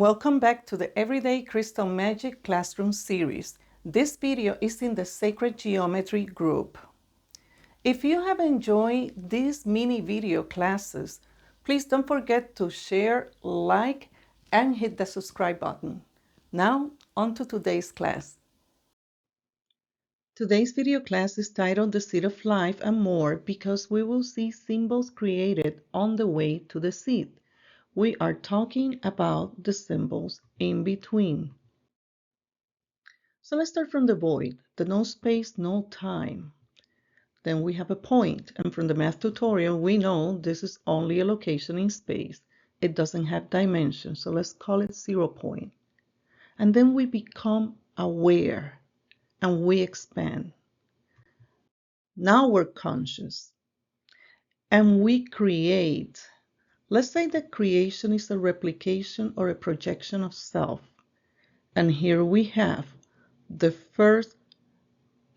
Welcome back to the Everyday Crystal Magic Classroom series. This video is in the Sacred Geometry group. If you have enjoyed these mini video classes, please don't forget to share, like, and hit the subscribe button. Now, on to today's class. Today's video class is titled The Seed of Life and More because we will see symbols created on the way to the seed. We are talking about the symbols in between. So let's start from the void, the no space, no time. Then we have a point, and from the math tutorial, we know this is only a location in space. It doesn't have dimensions, so let's call it 0 point. And then we become aware, and we expand. Now we're conscious, and we create. Let's say that creation is a replication or a projection of self. And here we have the first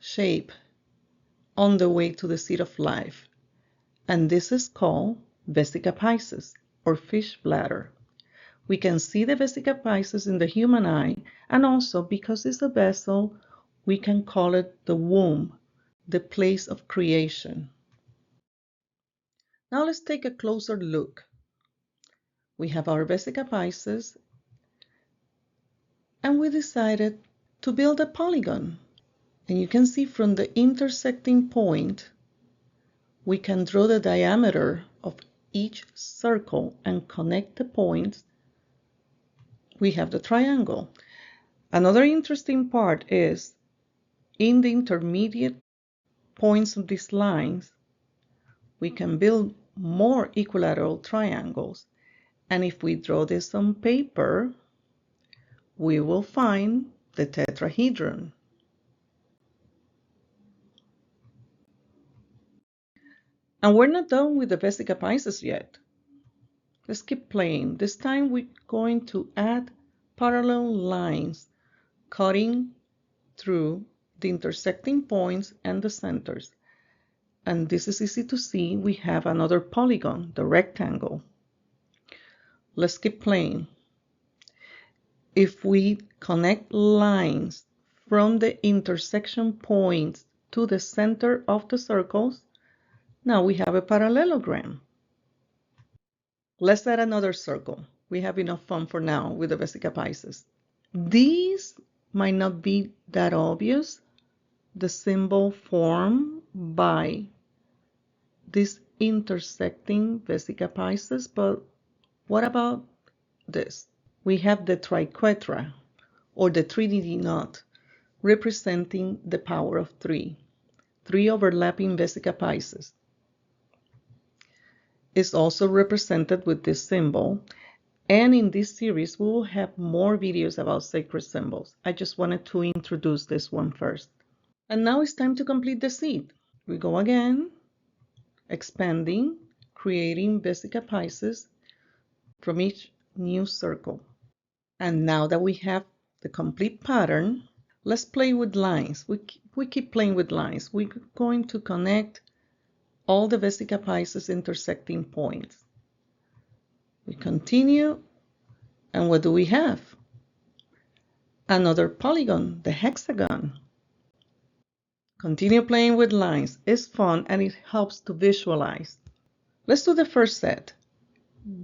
shape on the way to the seed of life. And this is called vesica Pisces, or fish bladder. We can see the vesica Pisces in the human eye, and also because it's a vessel, we can call it the womb, the place of creation. Now let's take a closer look. We have our vesica Pisces, and we decided to build a polygon. And you can see from the intersecting point, we can draw the diameter of each circle and connect the points. We have the triangle. Another interesting part is in the intermediate points of these lines, we can build more equilateral triangles. And if we draw this on paper, we will find the tetrahedron. And we're not done with the vesica Pisces yet. Let's keep playing. This time we're going to add parallel lines cutting through the intersecting points and the centers. And this is easy to see. We have another polygon, the rectangle. Let's keep playing. If we connect lines from the intersection points to the center of the circles, now we have a parallelogram. Let's add another circle. We have enough fun for now with the vesica Pisces. These might not be that obvious, the symbol formed by this intersecting vesica Pisces, but what about this? We have the triquetra, or the Trinity knot, representing the power of three overlapping vesica Pisces. Is also represented with this symbol, and in this series we will have more videos about sacred symbols. I just wanted to introduce this one first. And now it's time to complete the seed. We go again, expanding, creating vesica Pisces from each new circle. And now that we have the complete pattern, let's play with lines. We keep playing with lines. We're going to connect all the vesica Pisces intersecting points. We continue, and what do we have? Another polygon, the hexagon. Continue playing with lines. It's fun and it helps to visualize. Let's do the first set.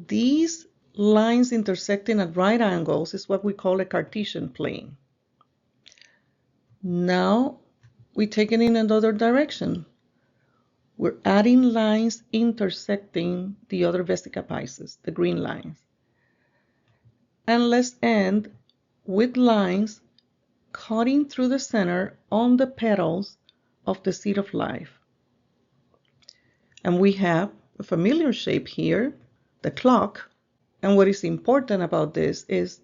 These lines intersecting at right angles is what we call a Cartesian plane. Now we take it in another direction. We're adding lines intersecting the other vesica Pisces, the green lines. And let's end with lines cutting through the center on the petals of the seed of life. And we have a familiar shape here, the clock. And what is important about this is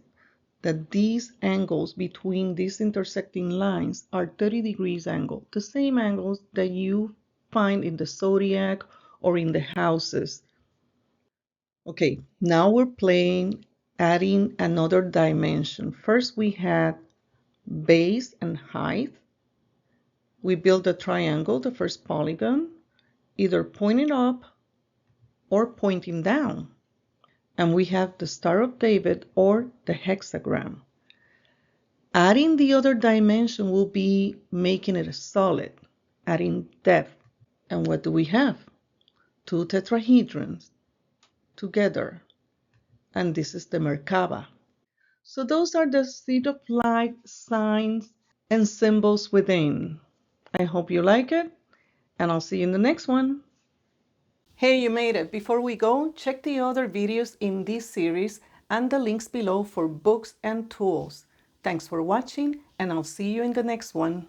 that these angles between these intersecting lines are 30 degrees angle, the same angles that you find in the zodiac or in the houses. Okay, now we're playing, adding another dimension. First we had base and height. We built a triangle, the first polygon, either pointing up or pointing down. And we have the Star of David or the hexagram. Adding the other dimension will be making it a solid, adding depth. And what do we have? Two tetrahedrons together. And this is the Merkaba. So those are the seed of life signs and symbols within. I hope you like it, and I'll see you in the next one. Hey, you made it. Before we go, check the other videos in this series and the links below for books and tools. Thanks for watching, and I'll see you in the next one.